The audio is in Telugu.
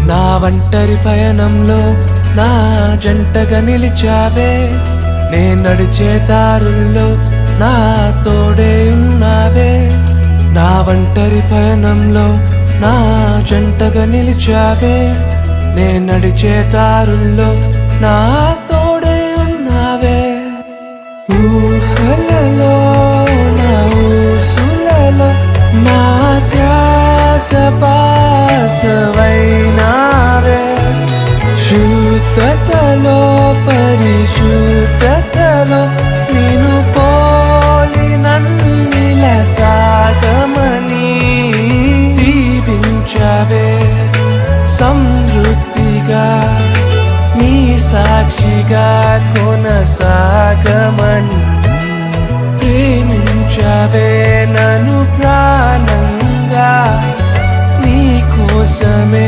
నా ఒంటరి పయనంలో నా జంటగా నిలిచావే, నే నడిచే దారుల్లో నా తోడే ఉన్నావే. నా ఒంటరి పయనంలో నా జంటగా నిలిచావే, నే నడిచే దారుల్లో నా తోడే ఉన్నావే. ఊహలలో నా ఊసులలో నా ధ్యాస పాసవైనావే. శుద్ధతలో పరిశుద్ధతలో నిన్ను పోలి నన్నిల సాగమని దీవించవే. సమృద్ధిగా నీ సాక్షిగా కొనసాగమని ప్రేమించవే నన్ను ప్రాణంగా, నీ కోసమే